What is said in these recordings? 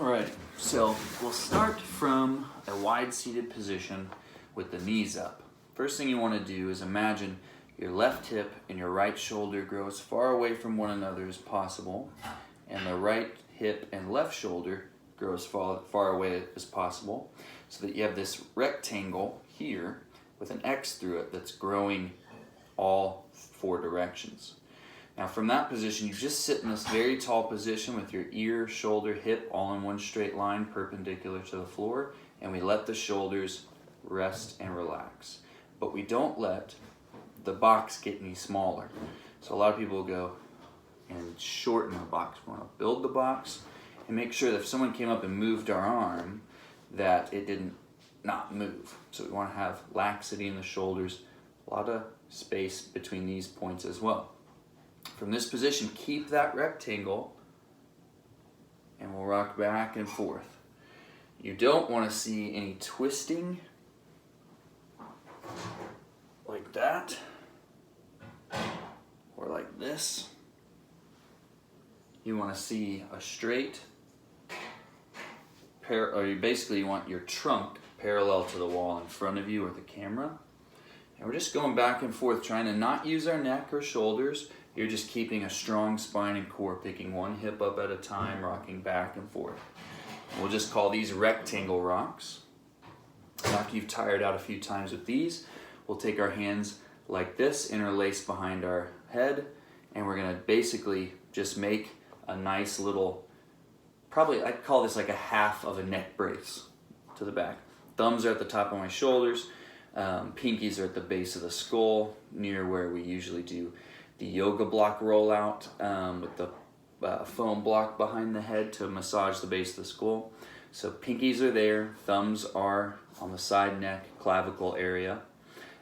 Alright, so we'll start from a wide-seated position with the knees up. First thing you want to do is imagine your left hip and your right shoulder grow as far away from one another as possible, and the right hip and left shoulder grow as far away as possible, so that you have this rectangle here with an X through it that's growing all four directions. Now from that position, you just sit in this very tall position with your ear, shoulder, hip all in one straight line perpendicular to the floor, and we let the shoulders rest and relax. But we don't let the box get any smaller. So a lot of people will go and shorten the box. We want to build the box and make sure that if someone came up and moved our arm, that it didn't not move. So we want to have laxity in the shoulders, a lot of space between these points as well. From this position, keep that rectangle, and we'll rock back and forth. You don't want to see any twisting like that, or like this. You want to see a straight, you want your trunk parallel to the wall in front of you or the camera. And we're just going back and forth, trying to not use our neck or shoulders. You're just keeping a strong spine and core, picking one hip up at a time, rocking back and forth. We'll just call these rectangle rocks. And after you've tired out a few times with these, we'll take our hands like this, interlaced behind our head, and we're gonna basically just make a nice little, probably I'd call this like a half of a neck brace to the back. Thumbs are at the top of my shoulders, pinkies are at the base of the skull, near where we usually do the yoga block rollout with the foam block behind the head to massage the base of the skull. So pinkies are there, thumbs are on the side neck, clavicle area,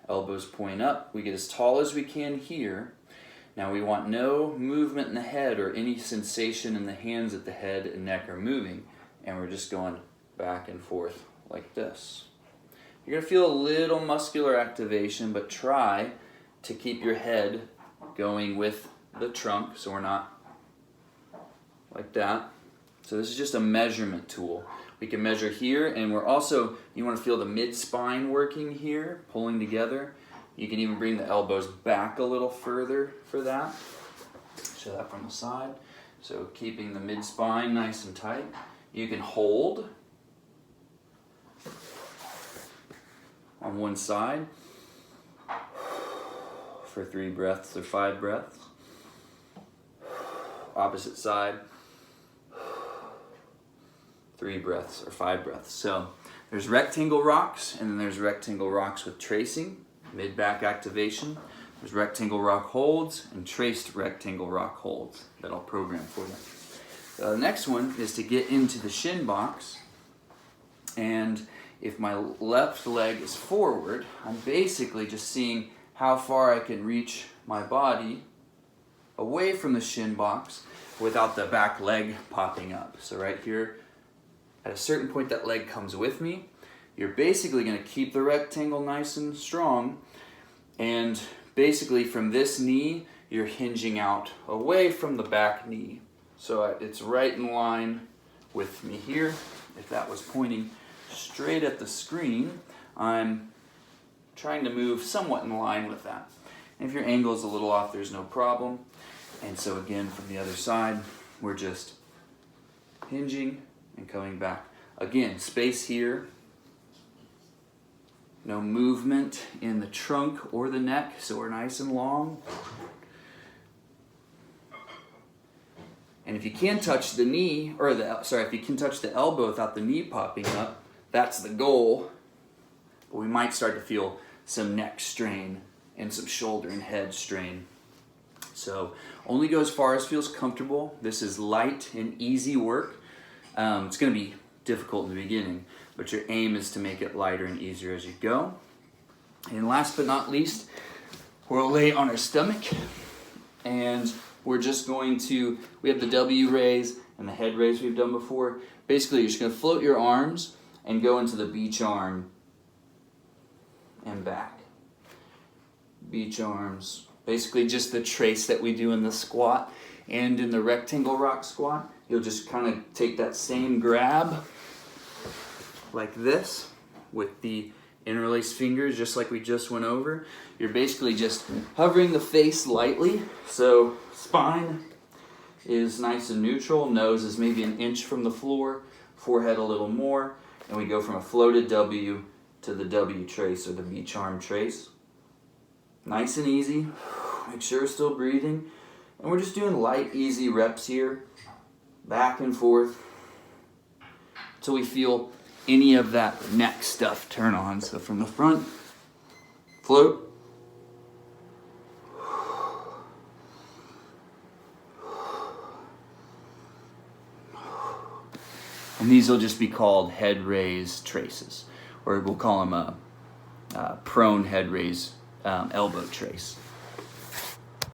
elbows point up. We get as tall as we can here. Now we want no movement in the head or any sensation in the hands that the head and neck are moving, and we're just going back and forth like this. You're going to feel a little muscular activation, but try to keep your head going with the trunk, so we're not like that. So this is just a measurement tool. We can measure here, and we're also, you want to feel the mid-spine working here, pulling together. You can even bring the elbows back a little further for that. Show that from the side. So keeping the mid-spine nice and tight. You can hold on one side for 3 breaths or 5 breaths. Opposite side, 3 breaths or 5 breaths. So there's rectangle rocks, and then there's rectangle rocks with tracing, mid-back activation. There's rectangle rock holds and traced rectangle rock holds that I'll program for you. The next one is to get into the shin box, and if my left leg is forward, I'm basically just seeing how far I can reach my body away from the shin box without the back leg popping up. So right here, at a certain point that leg comes with me. You're basically going to keep the rectangle nice and strong, and basically from this knee, you're hinging out away from the back knee. So it's right in line with me here. If that was pointing straight at the screen, I'm trying to move somewhat in line with that. And if your angle is a little off, there's no problem. And so again, from the other side, we're just hinging and coming back. Again, space here. No movement in the trunk or the neck, so we're nice and long. And if you can touch the knee, if you can touch the elbow without the knee popping up, that's the goal. But we might start to feel some neck strain and some shoulder and head strain. So only go as far as feels comfortable. This is light and easy work. It's going to be difficult in the beginning, but your aim is to make it lighter and easier as you go. And last but not least, we'll lay on our stomach, and we're just going to, we have the W raise and the head raise we've done before. Basically, you're just going to float your arms and go into the beach arm and back. Beach arms, basically just the trace that we do in the squat and in the rectangle rock squat. you'll just kind of take that same grab like this with the interlaced fingers, just like we just went over. You're basically just hovering the face lightly, so spine is nice and neutral, nose is maybe an inch from the floor, forehead a little more, and we go from a floated W to the W trace or the V charm trace. Nice and easy. Make sure we're still breathing. And we're just doing light, easy reps here, back and forth, until we feel any of that neck stuff turn on. So from the front, float. And these will just be called head raise traces, or we'll call them a prone head raise elbow trace.